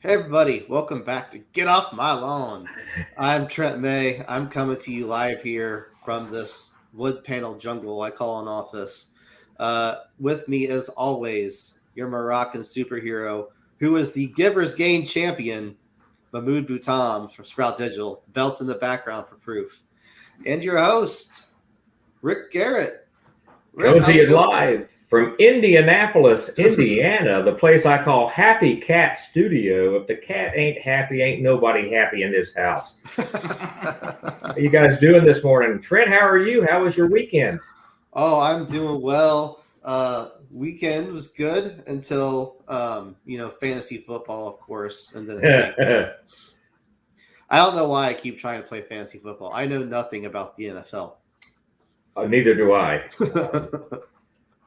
Hey everybody, welcome back to Get Off My Lawn. I'm Trent May. I'm coming to you live here from this wood panel jungle I call an office. With me, as always, your Moroccan superhero, who is the Givers Gain champion, Mahmoud Boutam from Sprout Digital. The belt's in the background for proof. And your host, Rick Garrett. Rick, Coming to how's it you going? live from Indianapolis, Indiana, the place I call Happy Cat Studio. If the cat ain't happy, ain't nobody happy in this house. How you guys doing this morning? Trent, how are you? How was your weekend? Oh, I'm doing well. Weekend was good until fantasy football, of course, and then it tanked. I don't know why I keep trying to play fantasy football. I know nothing about the NFL. Neither do I.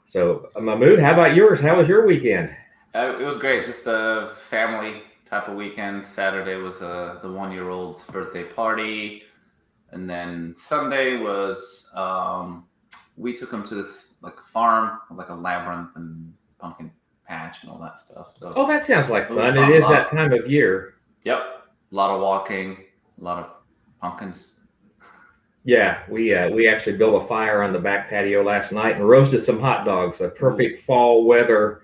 So, Mahmoud, how about yours? How was your weekend? It was great. Just a family type of weekend. Saturday was the 1-year-old's birthday party, and then Sunday was we took him to this like farm, like a labyrinth and pumpkin patch and all that stuff. So Oh, that sounds like was fun. It fun. is that time of year. Yep, a lot of walking, a lot of pumpkins. Yeah, we actually built a fire on the back patio last night and roasted some hot dogs. A perfect fall weather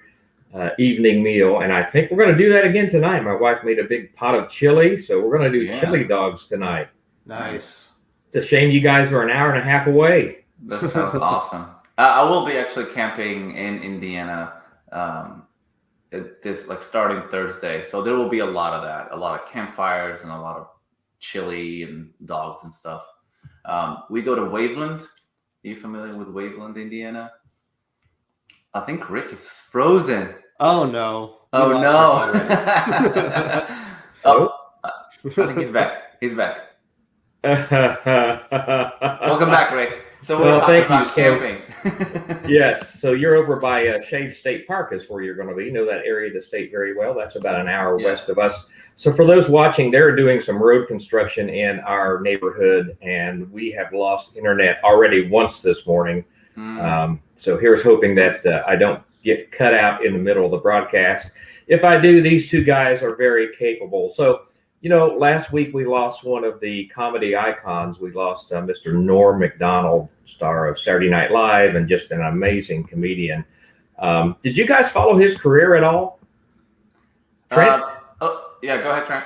evening meal, and I think we're going to do that again tonight. My wife made a big pot of chili, so we're going to do chili dogs tonight. Nice. It's a shame you guys are an hour and a half away. That sounds awesome. I will be actually camping in Indiana. This like starting Thursday, so there will be a lot of that, a lot of campfires and a lot of chili and dogs and stuff. We go to Waveland. Are you familiar with Waveland, Indiana? I think Rick is frozen. Oh no! Oh no! Oh, I think he's back. He's back. Welcome back, Rick. So we're talking about camping. Yes. So you're over by Shade State Park is where you're going to be. You know that area of the state very well. That's about an hour west of us. So for those watching, they're doing some road construction in our neighborhood, and we have lost internet already once this morning. So here's hoping that I don't get cut out in the middle of the broadcast. If I do, these two guys are very capable. So, last week we lost one of the comedy icons. We lost Mr. Norm Macdonald, star of Saturday Night Live and just an amazing comedian. Did you guys follow his career at all? Trent? Yeah, go ahead, Trent.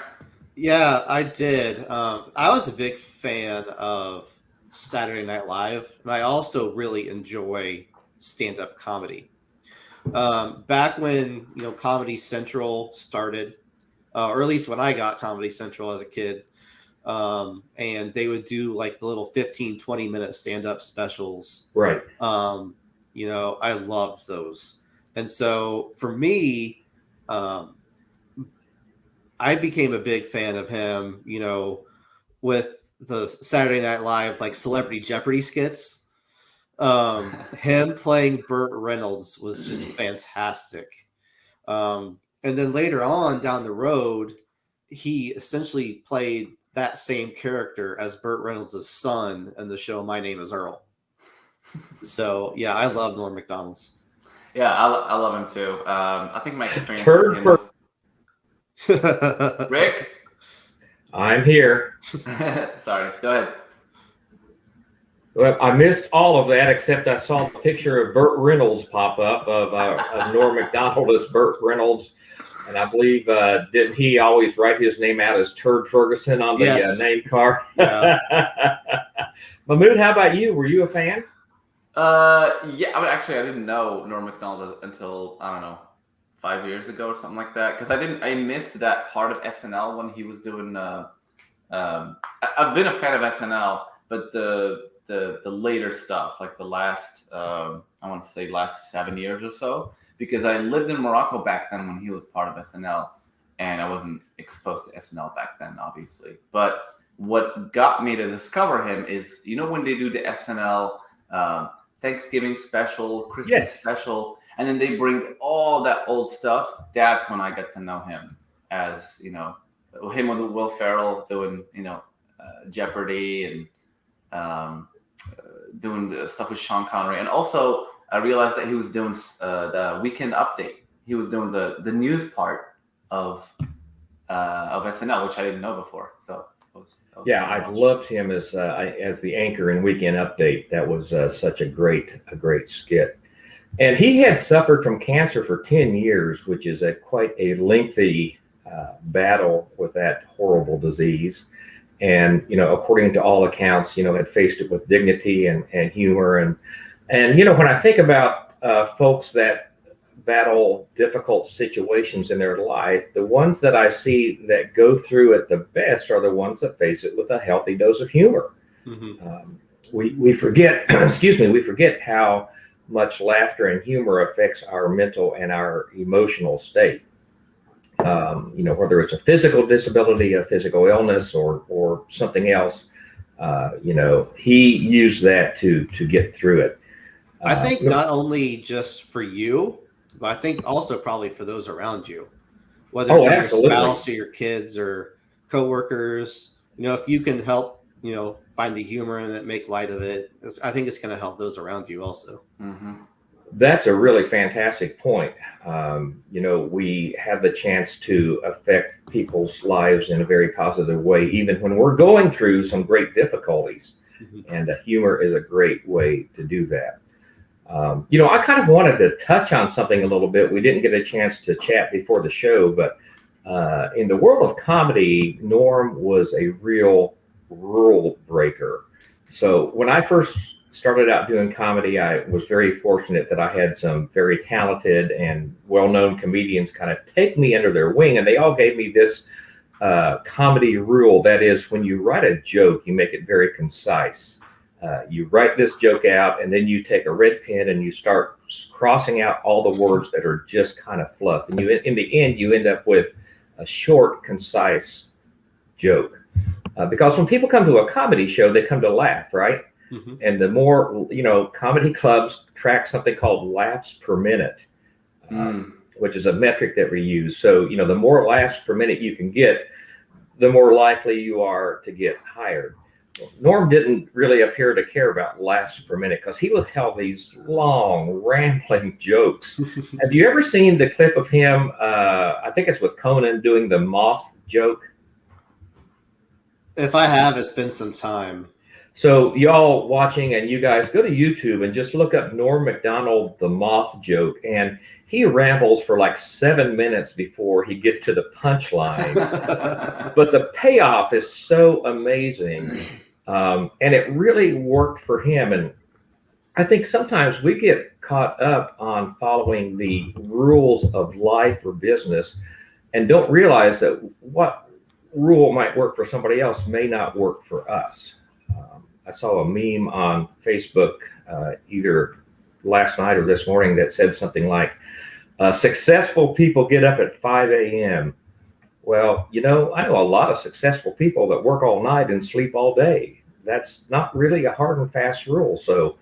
Yeah, I did. I was a big fan of Saturday Night Live, and I also really enjoy stand-up comedy. Back when Comedy Central started, or at least when I got Comedy Central as a kid, and they would do like the little 15-20 minute stand-up specials. Right. I loved those, and so for me, I became a big fan of him. With the Saturday Night Live like Celebrity Jeopardy skits. Him playing Burt Reynolds was just fantastic. And then later on down the road, he essentially played that same character as Burt Reynolds' son in the show My Name is Earl. So yeah, I love Norm Macdonald's. Yeah, I love him too. I think my experience with him was... Rick? I'm here. Sorry, go ahead. Well, I missed all of that except I saw the picture of Burt Reynolds pop up of Norm Macdonald as Burt Reynolds. And I believe, didn't he always write his name out as Turd Ferguson on the name card? Yeah. Mahmoud, how about you? Were you a fan? Yeah, I didn't know Norm Macdonald until, I don't know, 5 years ago or something like that. Because I missed that part of SNL when he was doing. I've been a fan of SNL, but the later stuff, like the last, I want to say last 7 years or so, because I lived in Morocco back then when he was part of SNL, and I wasn't exposed to SNL back then, obviously. But what got me to discover him is, when they do the SNL Thanksgiving special, Christmas special, and then they bring all that old stuff. That's when I got to know him as, him with Will Ferrell doing, Jeopardy and doing the stuff with Sean Connery. And also I realized that he was doing the Weekend Update. He was doing the news part of of SNL, which I didn't know before. So that was Yeah, fun to I watch. loved him as the anchor in Weekend Update. That was such a great skit. And he had suffered from cancer for 10 years, which is quite a lengthy battle with that horrible disease. And, according to all accounts, had faced it with dignity and humor. And when I think about folks that battle difficult situations in their life, the ones that I see that go through it the best are the ones that face it with a healthy dose of humor. Mm-hmm. We forget, excuse me, we forget how much laughter and humor affects our mental and our emotional state. Whether it's a physical disability, a physical illness, or something else, he used that to get through it. I think not only just for you, but I think also probably for those around you, whether it be your spouse or your kids or coworkers. If you can help, find the humor in it, make light of it, I think it's going to help those around you also. Mm-hmm. That's a really fantastic point. We have the chance to affect people's lives in a very positive way, even when we're going through some great difficulties. Mm-hmm. And humor is a great way to do that. I kind of wanted to touch on something a little bit. We didn't get a chance to chat before the show, but in the world of comedy, Norm was a real rule breaker. So when I first started out doing comedy, I was very fortunate that I had some very talented and well-known comedians kind of take me under their wing, and they all gave me this comedy rule. That is, when you write a joke, you make it very concise. You write this joke out, and then you take a red pen and you start crossing out all the words that are just kind of fluff. And in the end, you end up with a short, concise joke. Because when people come to a comedy show, they come to laugh, right? Mm-hmm. And the more, comedy clubs track something called laughs per minute, which is a metric that we use. So, the more laughs per minute you can get, the more likely you are to get hired. Norm didn't really appear to care about laughs per minute because he would tell these long, rambling jokes. Have you ever seen the clip of him? I think it's with Conan doing the moth joke. If I have, it's been some time. So y'all watching, and you guys go to YouTube and just look up Norm Macdonald, the moth joke. And he rambles for like 7 minutes before he gets to the punchline. But the payoff is so amazing. And it really worked for him. And I think sometimes we get caught up on following the rules of life or business and don't realize that what rule might work for somebody else may not work for us. I saw a meme on Facebook either last night or this morning that said something like, successful people get up at 5 a.m. Well, I know a lot of successful people that work all night and sleep all day. That's not really a hard and fast rule. So,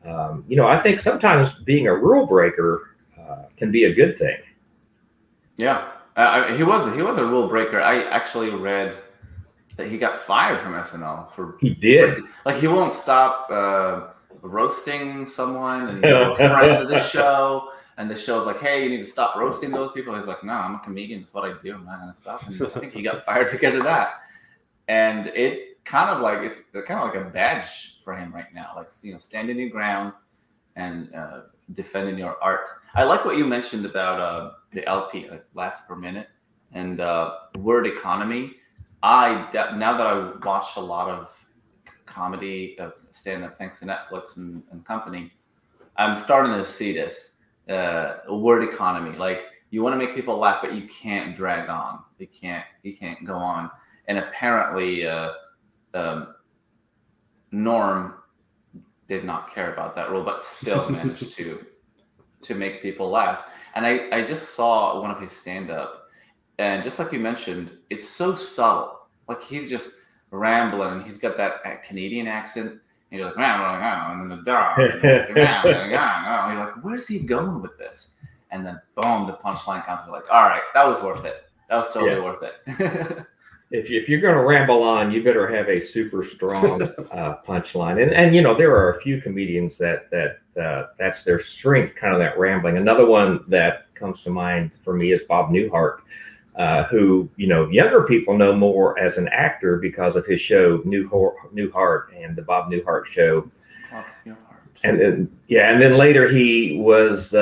I think sometimes being a rule breaker can be a good thing. Yeah, he was a rule breaker. I actually read that he got fired from SNL for. He did. Like, he won't stop roasting someone, and we're friends of the show. And the show's like, hey, you need to stop roasting those people. He's like, no, I'm a comedian. That's what I do. I'm not going to stop. And I think he got fired because of that. And it's kind of like a badge for him right now. Like, standing your ground and defending your art. I like what you mentioned about the LP, like laughs per minute, and word economy. Now that I watch a lot of comedy, stand-up, thanks to Netflix and company, I'm starting to see this. Word economy, like, you want to make people laugh, but you can't drag on. You can't go on. And apparently, Norm did not care about that rule, but still managed to make people laugh. And I just saw one of his stand-up, and just like you mentioned, it's so subtle. Like, he's just rambling, and he's got that Canadian accent. And you're like, and then the dog. You're like, where's he going with this? And then, boom, the punchline comes. You're like, all right, that was worth it. That was totally worth it. If you're going to ramble on, you better have a super strong punchline. And there are a few comedians that's their strength, kind of that rambling. Another one that comes to mind for me is Bob Newhart. who, younger people know more as an actor because of his show Newhart and the Bob Newhart Show. And then later he was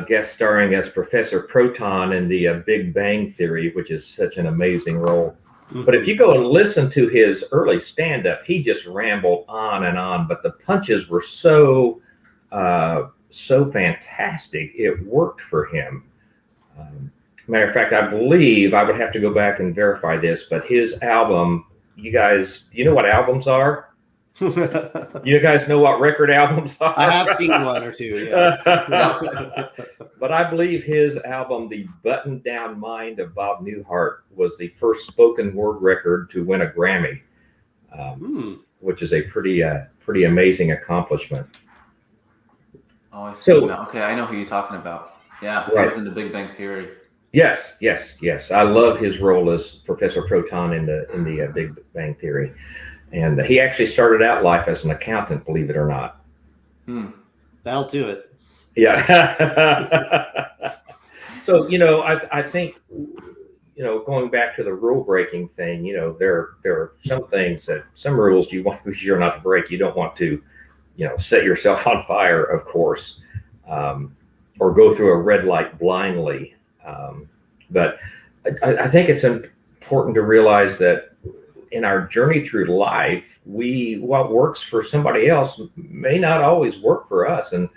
guest starring as Professor Proton in the Big Bang Theory, which is such an amazing role. Mm-hmm. But if you go and listen to his early stand-up, he just rambled on and on, but the punches were so fantastic. It worked for him. Matter of fact, I believe, I would have to go back and verify this, but his album, you guys, do you know what albums are? You guys know what record albums are? I have seen one or two, yeah. But I believe his album, The Button Down Mind of Bob Newhart, was the first spoken word record to win a Grammy, which is a pretty amazing accomplishment. Oh, I see. Okay, I know who you're talking about. Yeah, right. He was in the Big Bang Theory. Yes. I love his role as Professor Proton in the Big Bang Theory. And he actually started out life as an accountant, believe it or not. That'll do it. Yeah. So, I think, going back to the rule breaking thing, there are some things some rules you want to be sure not to break. You don't want to, set yourself on fire, of course, or go through a red light blindly. But I think it's important to realize that in our journey through life, what works for somebody else may not always work for us. And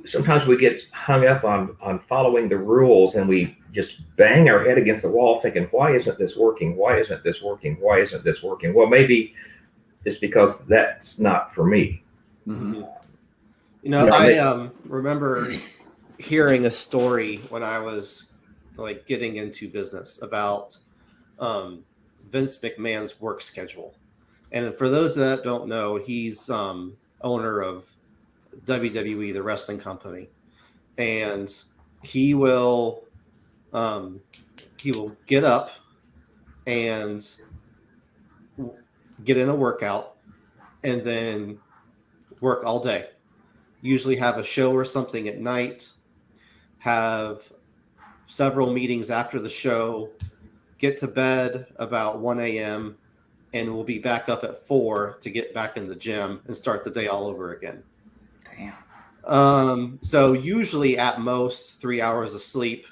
sometimes we get hung up on following the rules, and we just bang our head against the wall thinking, why isn't this working? Why isn't this working? Why isn't this working? Well, maybe it's because that's not for me. Mm-hmm. I remember hearing a story when I was getting into business about Vince McMahon's work schedule. And for those that don't know, he's owner of WWE, the wrestling company. And he will get up and get in a workout and then work all day. Usually have a show or something at night, have several meetings after the show, get to bed about 1 a.m., and we'll be back up at 4 to get back in the gym and start the day all over again. Damn. So usually at most 3 hours of sleep.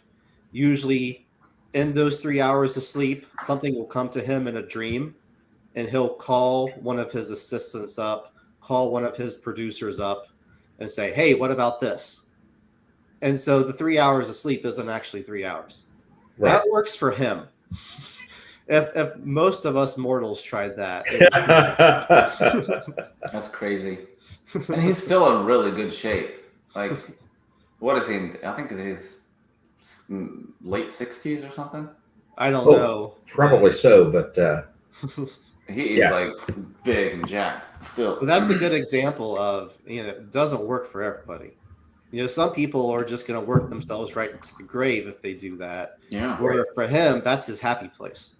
Usually in those 3 hours of sleep, something will come to him in a dream, and he'll call one of his assistants up, call one of his producers up, and say, hey, what about this? And so the 3 hours of sleep isn't actually 3 hours. Right. That works for him. If most of us mortals tried that. That's crazy. And he's still in really good shape. Like, what is he in? I think it is late 60s or something. I don't know. Probably so, but he is big and jacked still. But that's a good example of, it doesn't work for everybody. Some people are just going to work themselves right into the grave if they do that. Yeah. Where for him, that's his happy place.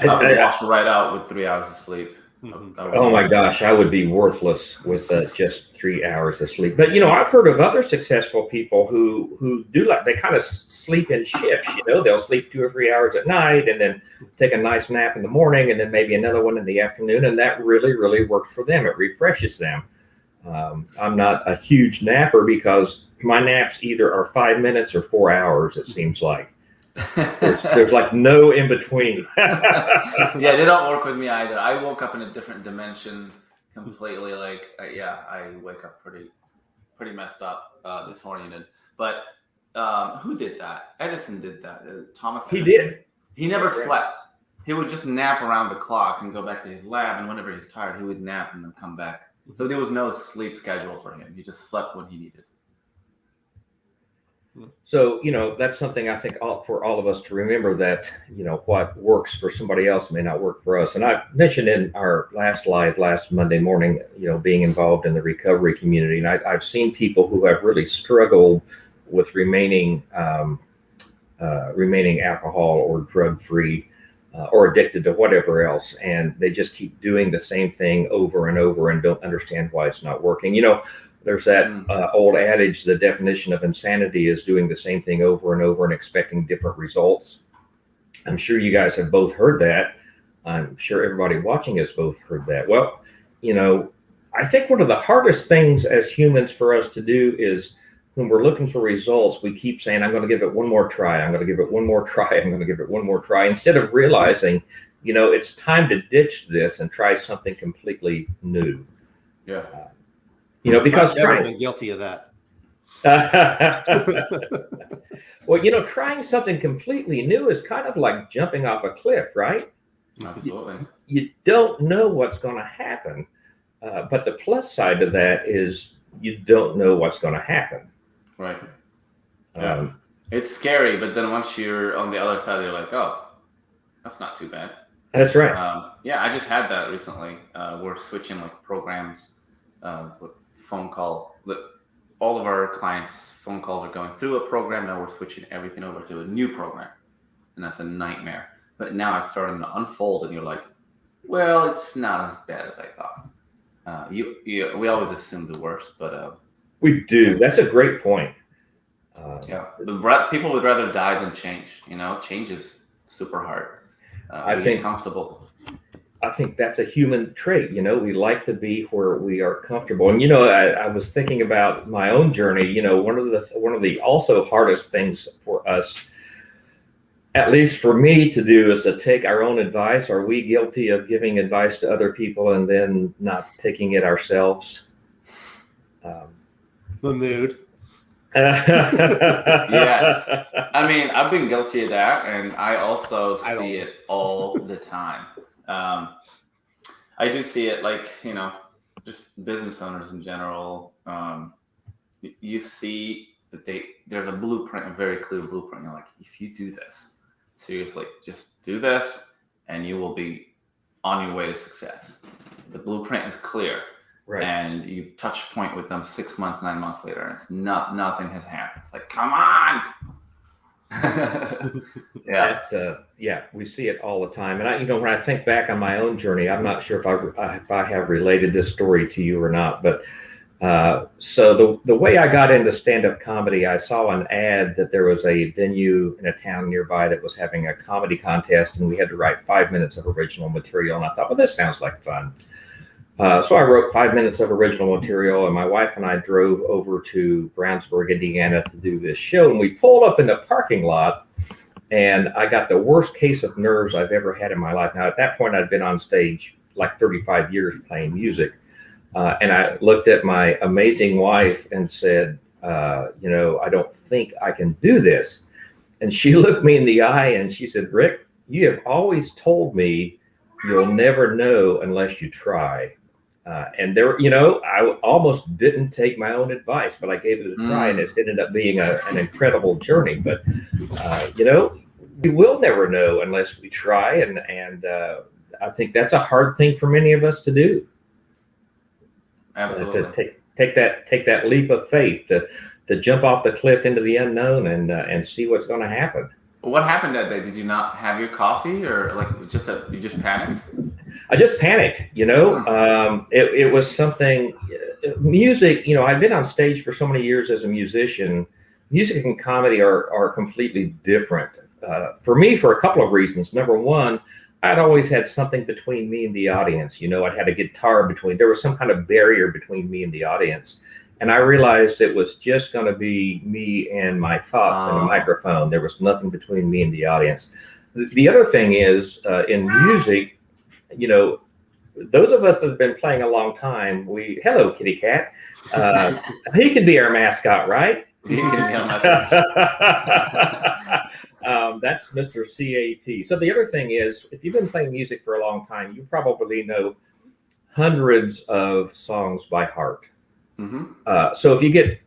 I would wash right out with 3 hours of sleep. Mm-hmm. Oh my gosh, I would be worthless with just 3 hours of sleep. But I've heard of other successful people who do they kind of sleep in shifts. They'll sleep 2 or 3 hours at night and then take a nice nap in the morning and then maybe another one in the afternoon, and that really, really works for them. It refreshes them. I'm not a huge napper because my naps either are 5 minutes or 4 hours. It seems like. There's no in between. Yeah, they don't work with me either. I woke up in a different dimension completely. I wake up pretty messed up this morning. But who did that? Edison did that. Thomas Edison. He did. He never slept. He would just nap around the clock and go back to his lab. And whenever he's tired, he would nap and then come back. So there was no sleep schedule for him. He just slept when he needed. So, that's something I think for all of us to remember, that, what works for somebody else may not work for us. And I mentioned in our last Monday morning, being involved in the recovery community. And I've seen people who have really struggled with remaining alcohol or drug free or addicted to whatever else. And they just keep doing the same thing over and over and don't understand why it's not working. There's that old adage, the definition of insanity is doing the same thing over and over and expecting different results. I'm sure you guys have both heard that. I'm sure everybody watching has both heard that. Well, I think one of the hardest things as humans for us to do is when we're looking for results, we keep saying, I'm going to give it one more try. I'm going to give it one more try. I'm going to give it one more try. Instead of realizing, it's time to ditch this and try something completely new. Yeah. Because I've never been guilty of that. Well, trying something completely new is kind of like jumping off a cliff, right? Absolutely. You don't know what's going to happen. But the plus side of that is you don't know what's going to happen. Right. Yeah. It's scary, but then once you're on the other side, you're like, oh, that's not too bad. That's right. I just had that recently. We're switching programs with phone call. All of our clients' phone calls are going through a program. Now we're switching everything over to a new program. And that's a nightmare. But now it's starting to unfold, and you're like, well, it's not as bad as I thought. We always assume the worst, but we do. That's a great point. People would rather die than change. Change is super hard. I think comfortable. I think that's a human trait. We like to be where we are comfortable. And I was thinking about my own journey. One of the also hardest things for us, at least for me to do, is to take our own advice. Are we guilty of giving advice to other people and then not taking it ourselves? The mood. Yes. I mean, I've been guilty of that, and I also see it all the time. I do see it just business owners in general. You see that there's a blueprint, a very clear blueprint. You're like, if you do this, seriously, just do this, and you will be on your way to success. The blueprint is clear. Right. And you touch point with them 6 months, 9 months later, and it's nothing has happened. It's like, come on. We see it all the time. And when I think back on my own journey, I'm not sure if I have related this story to you or not, but so the way I got into stand-up comedy, I saw an ad that there was a venue in a town nearby that was having a comedy contest, and we had to write 5 minutes of original material. And I thought, well, this sounds like fun. So I wrote 5 minutes of original material, and my wife and I drove over to Brownsburg, Indiana to do this show. And we pulled up in the parking lot, and I got the worst case of nerves I've ever had in my life. Now, at that point, I'd been on stage like 35 years playing music. And I looked at my amazing wife and said, I don't think I can do this. And she looked me in the eye and she said, Rick, you have always told me you'll never know unless you try. And there, I almost didn't take my own advice, but I gave it a try, and it's ended up being an incredible journey. But, we will never know unless we try. And I think that's a hard thing for many of us to do. Absolutely. Take that leap of faith to jump off the cliff into the unknown and see what's going to happen. What happened that day? Did you not have your coffee, or you just panicked? I just panicked, it was something, music, I've been on stage for so many years as a musician. Music and comedy are completely different. For me, for a couple of reasons. Number one, I'd always had something between me and the audience. I'd had a guitar there was some kind of barrier between me and the audience. And I realized it was just going to be me and my thoughts and a microphone. There was nothing between me and the audience. The other thing is, in music, those of us that have been playing a long time, hello, kitty cat. He can be our mascot, right? He can be our mascot. That's Mr. CAT. So the other thing is, if you've been playing music for a long time, you probably know hundreds of songs by heart. Mm-hmm. So if you get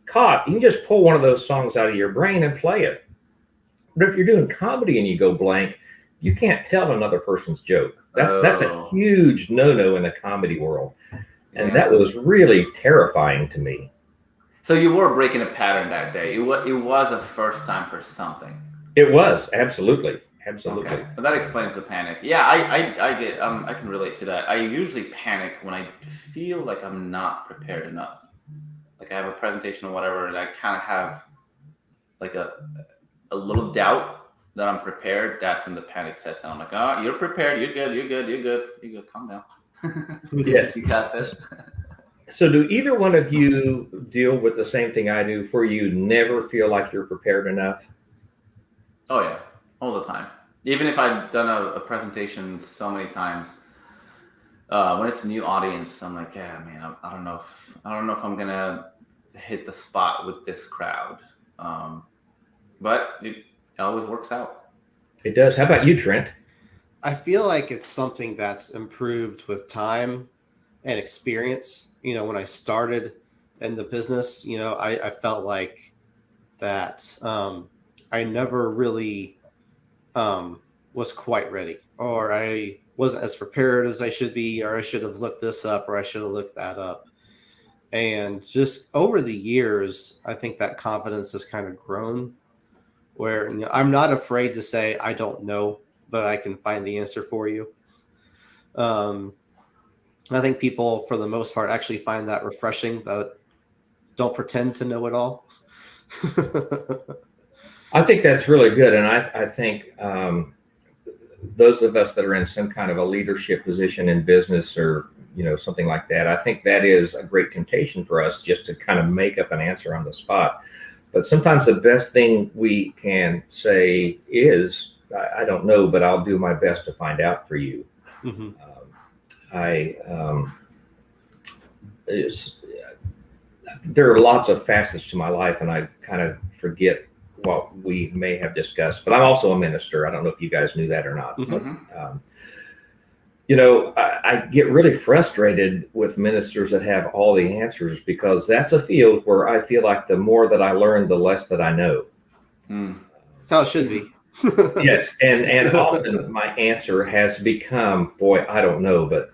caught, you can just pull one of those songs out of your brain and play it. But if you're doing comedy and you go blank, you can't tell another person's joke. That's a huge no-no in the comedy world. And that was really terrifying to me. So you were breaking a pattern that day. It was a first time for something. It was, absolutely. Okay. Well, that explains the panic. Yeah, I get. I can relate to that. I usually panic when I feel like I'm not prepared enough. like I have a presentation or whatever, and I kind of have like a little doubt that I'm prepared, that's when the panic sets in. I'm like, oh, you're prepared. You're good. You're good. You're good. You're good. Calm down. Yes. You got this. So do either one of you deal with the same thing I do, where you never feel like you're prepared enough? Oh yeah, all the time. Even if I've done a presentation so many times, when it's a new audience, I'm like, yeah, man, I don't know if I'm gonna hit the spot with this crowd. But it always works out. It does. How about you, Trent? I feel like it's something that's improved with time and experience. When I started in the business, I felt like that I never really was quite ready, or I wasn't as prepared as I should be, or I should have looked this up, or I should have looked that up. And just over the years, I think that confidence has kind of grown where I'm not afraid to say I don't know, but I can find the answer for you. I think people, for the most part, actually find that refreshing, that don't pretend to know it all. I think that's really good. And I think those of us that are in some kind of a leadership position in business or, something like that, I think that is a great temptation for us just to kind of make up an answer on the spot. But sometimes the best thing we can say is, I don't know, but I'll do my best to find out for you. Mm-hmm. There are lots of facets to my life, and I kind of forget what we may have discussed. But I'm also a minister. I don't know if you guys knew that or not. Mm-hmm. But, I get really frustrated with ministers that have all the answers, because that's a field where I feel like the more that I learn, the less that I know. That's how it should be. Yes. And often my answer has become, boy, I don't know, but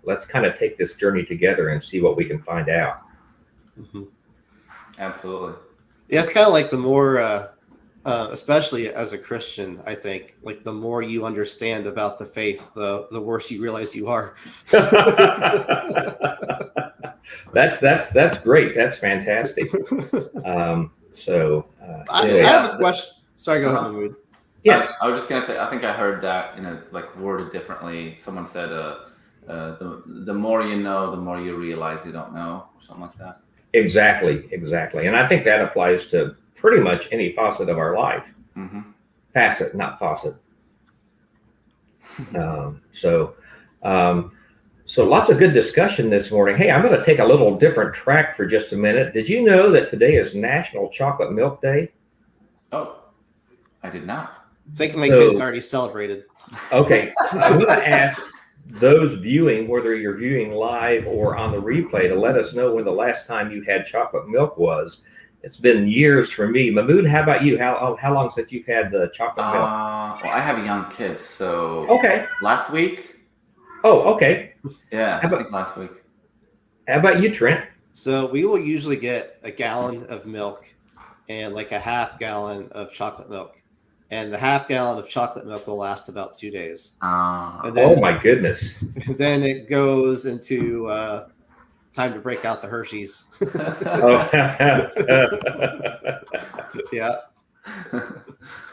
let's kind of take this journey together and see what we can find out. Mm-hmm. Absolutely. Yeah, it's kind of like the more, especially as a Christian, I think, like the more you understand about the faith, the worse you realize you are. That's great. That's fantastic. I have a question. Sorry, go ahead, Mahmood. Yes. I was just gonna say, I think I heard that worded differently. Someone said, the more you know, the more you realize you don't know, or something like that. Exactly. And I think that applies to pretty much any facet of our life. Mm-hmm. Facet, not faucet. So lots of good discussion this morning. Hey, I'm going to take a little different track for just a minute. Did you know that today is National Chocolate Milk Day? Oh, I did not. I think my kids already celebrated. Okay, I'm going to ask those viewing, whether you're viewing live or on the replay, to let us know when the last time you had chocolate milk was. It's been years for me. Mahmood, how about you? How long since you've had the chocolate milk? Well, I have young kids, so okay. Last week. Oh, okay. Yeah, I think last week. How about you, Trent? So we will usually get a gallon of milk and like a half gallon of chocolate milk. And the half gallon of chocolate milk will last about 2 days. Oh my goodness. Then it goes into time to break out the Hershey's. Yeah.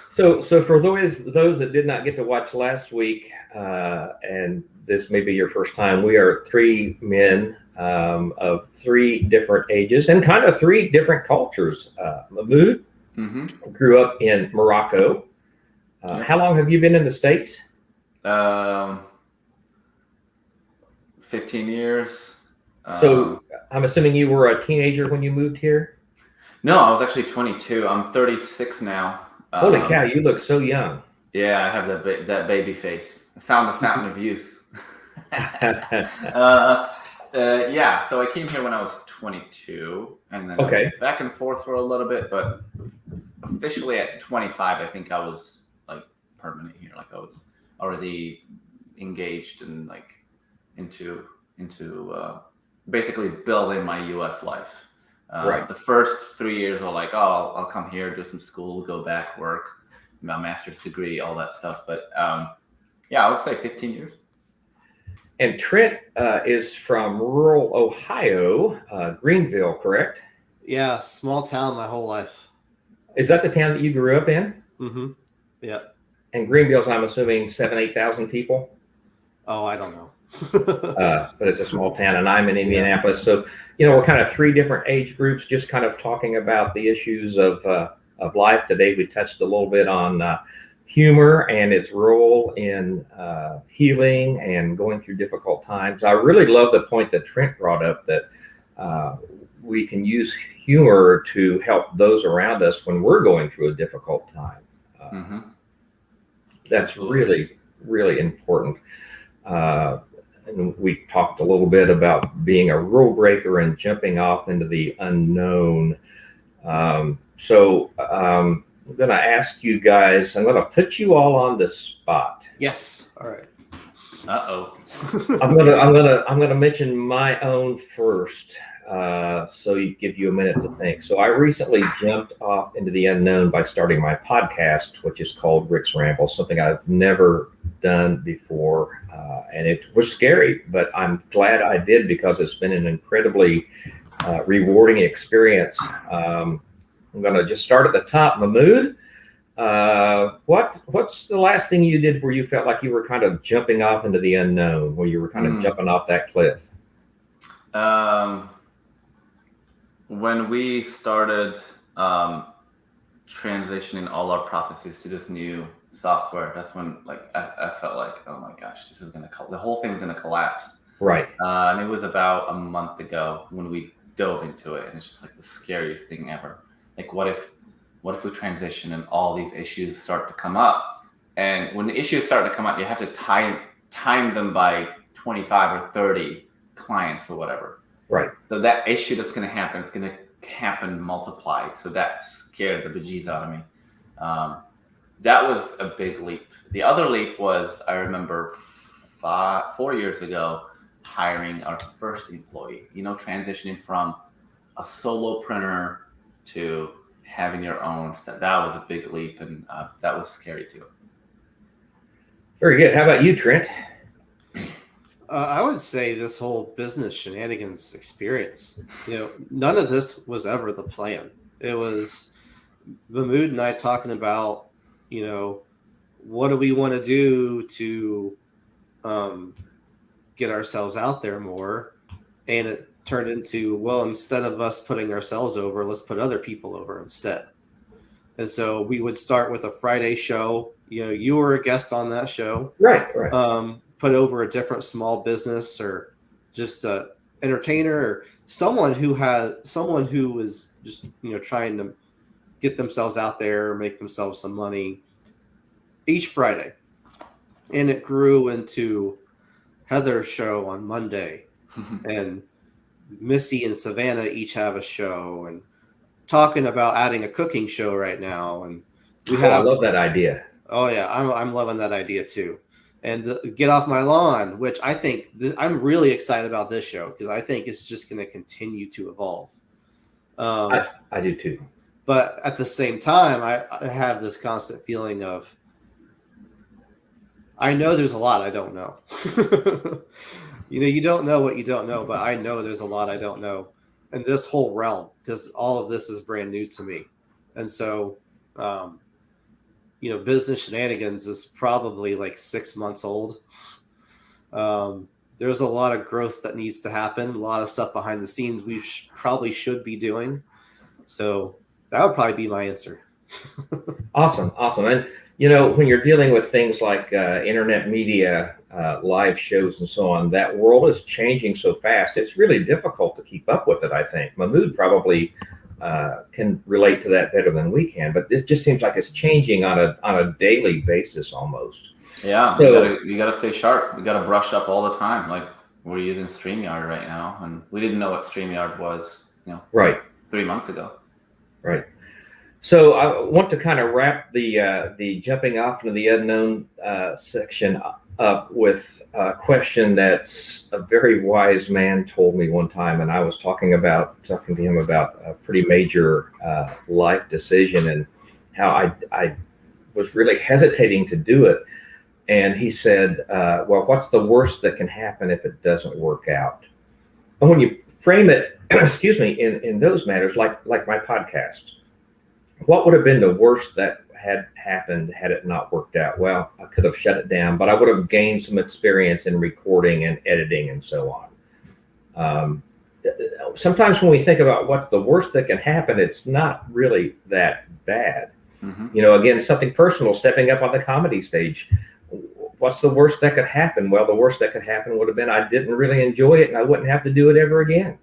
So for those that did not get to watch last week, and this may be your first time, we are three men of three different ages and kind of three different cultures. Mahmoud grew up in Morocco. How long have you been in the States? 15 years. So I'm assuming you were a teenager when you moved here? No, I was actually 22. I'm 36 now. Holy cow, you look so young. Yeah, I have that baby face. I found the fountain of youth. Yeah, so I came here when I was 22, and then I was back and forth for a little bit, but officially at 25, I think I was like permanent here. Like I was already engaged and like into basically building my U.S. life. Right. The first 3 years were like, oh, I'll come here, do some school, go back, work, my master's degree, all that stuff. But yeah, I would say 15 years. And Trent is from rural Ohio, Greenville, correct? Yeah, small town my whole life. Is that the town that you grew up in? Mm-hmm. Yeah. And Greenville's, I'm assuming, 8,000 people. Oh, I don't know. But it's a small town, and I'm in Indianapolis. So, we're kind of three different age groups, just kind of talking about the issues of life. Today, we touched a little bit on humor and its role in healing and going through difficult times. I really love the point that Trent brought up, that we can use humor to help those around us when we're going through a difficult time. That's really, really important. And we talked a little bit about being a rule breaker and jumping off into the unknown. So I'm going to ask you guys, I'm going to put you all on the spot. Yes. All right. Uh-oh. I'm going to mention my own first. So you give you a minute to think. So I recently jumped off into the unknown by starting my podcast, which is called Rick's Ramble, something I've never done before. And it was scary, but I'm glad I did, because it's been an incredibly rewarding experience. I'm going to just start at the top. Mahmood, what's the last thing you did where you felt like you were kind of jumping off into the unknown, where you were kind of jumping off that cliff? When we started transitioning all our processes to this new software, that's when I felt like, oh my gosh, this is the whole thing's gonna collapse. Right. And it was about a month ago when we dove into it, and it's just like the scariest thing ever. Like, what if we transition and all these issues start to come up? And when the issues start to come up, you have to time them by 25 or 30 clients or whatever. Right. So that issue that's going to happen, it's going to happen multiplied. So that scared the bejeez out of me. That was a big leap. The other leap was, I remember 4 years ago, hiring our first employee, transitioning from a solo printer to having your own stuff. That was a big leap, and that was scary too. Very good. How about you, Trent? I would say this whole business shenanigans experience, none of this was ever the plan. It was Mahmood and I talking about, what do we want to do to get ourselves out there more? And it turned into, well, instead of us putting ourselves over, let's put other people over instead. And so we would start with a Friday show. You were a guest on that show. Right. Put over a different small business, or just a entertainer, or someone who was just, trying to get themselves out there, make themselves some money, each Friday. And it grew into Heather's show on Monday, and Missy and Savannah each have a show, and talking about adding a cooking show right now. And I love that idea. Oh yeah, I'm loving that idea too. And Get Off My Lawn, which I think I'm really excited about this show, because I think it's just going to continue to evolve. I do too. But at the same time, I have this constant feeling of, I know there's a lot I don't know. You don't know what you don't know, but I know there's a lot I don't know in this whole realm, because all of this is brand new to me. And so, business shenanigans is probably like 6 months old. There's a lot of growth that needs to happen, a lot of stuff behind the scenes we probably should be doing. So that would probably be my answer. Awesome. And, when you're dealing with things like internet media, live shows and so on, that world is changing so fast. It's really difficult to keep up with it, I think. Mahmood probably can relate to that better than we can, but it just seems like it's changing on a daily basis almost. Yeah, so, you gotta stay sharp. You gotta brush up all the time. Like, we're using StreamYard right now, and we didn't know what StreamYard was, right, 3 months ago. Right. So I want to kind of wrap the jumping off into the unknown section up with a question that's a very wise man told me one time, and I was talking to him about a pretty major life decision, and how I was really hesitating to do it. And he said, well, what's the worst that can happen if it doesn't work out? And when you frame it, excuse me, in those matters, like my podcast, what would have been the worst that had happened had it not worked out? Well, I could have shut it down, but I would have gained some experience in recording and editing and so on. Sometimes when we think about what's the worst that can happen, it's not really that bad. Mm-hmm. Again, something personal, stepping up on the comedy stage. What's the worst that could happen? Well, the worst that could happen would have been I didn't really enjoy it and I wouldn't have to do it ever again.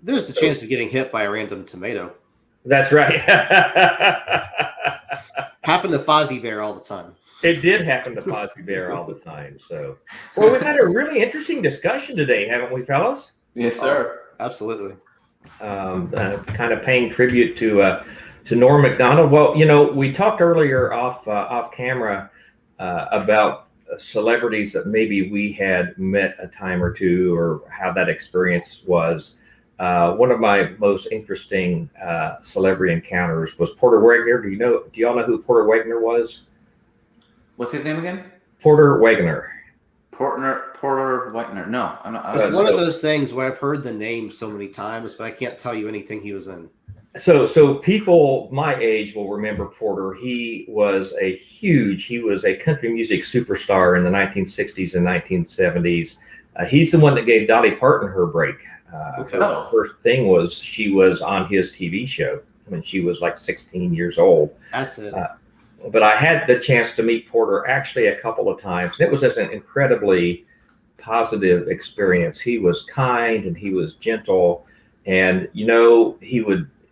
There's the chance of getting hit by a random tomato. That's right. Happened to Fozzie Bear all the time. It did happen to Fozzie Bear all the time. So, well, we've had a really interesting discussion today, haven't we, fellas? Yes, sir. Absolutely. Kind of paying tribute to Norm Macdonald. Well, we talked earlier off camera about celebrities that maybe we had met a time or two, or how that experience was. One of my most interesting celebrity encounters was Porter Wagner. Do y'all know who Porter Wagner was? What's his name again? Porter Wagner. Porter Wagner. No, I'm not. It's one of those things where I've heard the name so many times, but I can't tell you anything he was in. So people my age will remember Porter. He was a country music superstar in the 1960s and 1970s. He's the one that gave Dolly Parton her break. The first thing was she was on his TV show when she was like 16 years old. That's it. But I had the chance to meet Porter actually a couple of times. It was just an incredibly positive experience. He was kind and he was gentle, and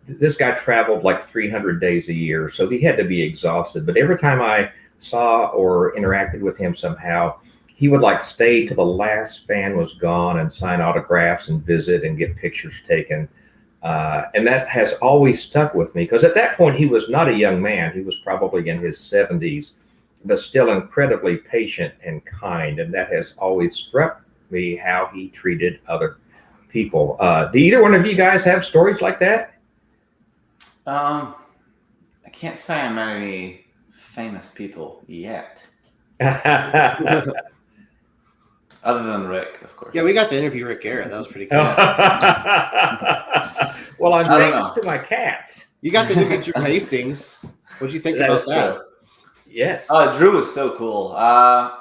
this guy traveled like 300 days a year, so he had to be exhausted. But every time I saw or interacted with him somehow, he would like stay till the last fan was gone and sign autographs and visit and get pictures taken. And that has always stuck with me, because at that point he was not a young man. He was probably in his 70s, but still incredibly patient and kind. And that has always struck me, how he treated other people. Do either one of you guys have stories like that? I can't say I met any famous people yet. Other than Rick, of course. Yeah, we got to interview Rick Garrett. That was pretty cool. Well, I'm famous to my cats. You got to interview Drew Hastings. What'd you think about that? True. Yes. Drew is so cool. I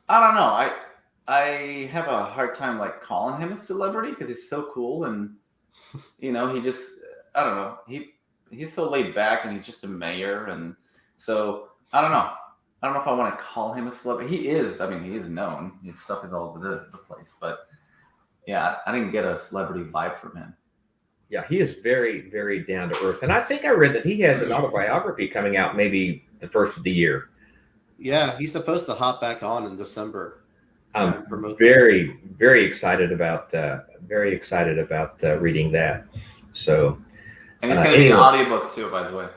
don't know. I have a hard time like calling him a celebrity because he's so cool, and he just, I don't know. He's so laid back, and he's just a mayor, and so I don't know. I don't know if I want to call him a celebrity. He is known. His stuff is all over the place. But yeah, I didn't get a celebrity vibe from him. Yeah, he is very, very down to earth. And I think I read that he has an autobiography coming out maybe the first of the year. Yeah, he's supposed to hop back on in December. I'm very, very excited about reading that. So, and it's going to be an audiobook too, by the way.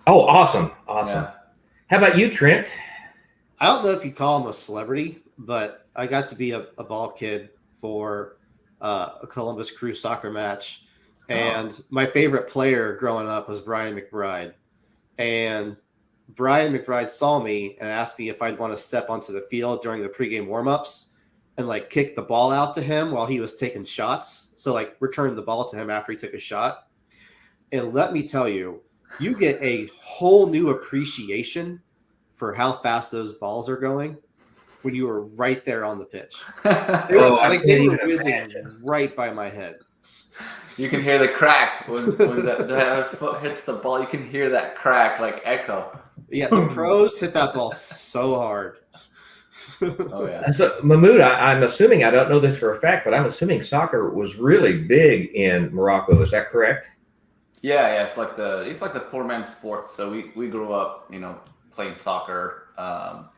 Oh, awesome. Yeah. How about you, Trent? I don't know if you call him a celebrity, but I got to be a ball kid for a Columbus Crew soccer match. And my favorite player growing up was Brian McBride. And Brian McBride saw me and asked me if I'd want to step onto the field during the pregame warmups and like kick the ball out to him while he was taking shots. So like return the ball to him after he took a shot. And let me tell you, you get a whole new appreciation for how fast those balls are going when you were right there on the pitch. They were whizzing right by my head. You can hear the crack when the foot hits the ball. You can hear that crack like echo. Yeah, the pros hit that ball so hard. Oh yeah. So Mahmoud, I'm assuming, I don't know this for a fact, but I'm assuming soccer was really big in Morocco. Is that correct? Yeah, it's like the poor man's sport. So we grew up, playing soccer. All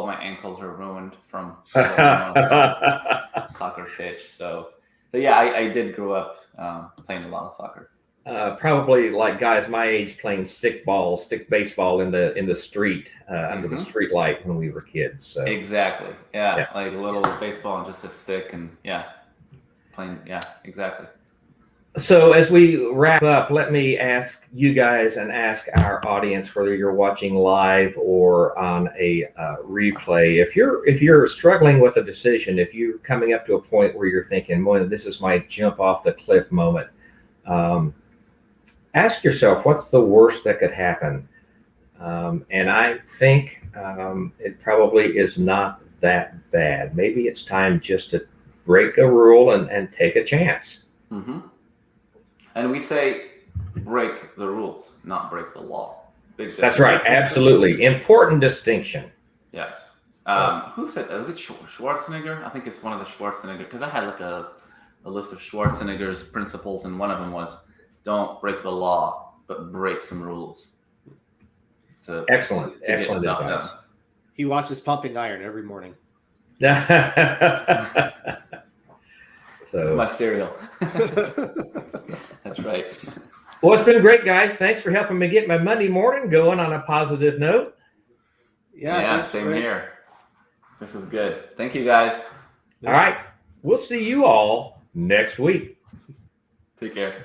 my ankles are ruined from soccer pitch. So yeah, I did grow up playing a lot of soccer. Probably like guys my age playing stick baseball in the street under the street light when we were kids. So. Exactly. Yeah, like a little baseball and just a stick, and playing. Yeah, exactly. So as we wrap up, let me ask you guys and ask our audience, whether you're watching live or on a replay, if you're struggling with a decision, if you're coming up to a point where you're thinking, "Well, this is my jump off the cliff moment," ask yourself, what's the worst that could happen? And I think it probably is not that bad. Maybe it's time just to break a rule and take a chance. Mm-hmm. And we say break the rules, not break the law. That's right. Absolutely. Important distinction. Yes. Who said that? Was it Schwarzenegger? I think it's one of the Schwarzenegger, because I had like a list of Schwarzenegger's principles, and one of them was don't break the law, but break some rules. Excellent. To Excellent get stuff advice. done. He watches Pumping Iron every morning. It's So, my cereal. That's right. well, it's been great, guys. Thanks for helping me get my Monday morning going on a positive note. Yeah, thanks, same Rick. here. This is good. Thank you, guys. All right. We'll see you all next week. Take care.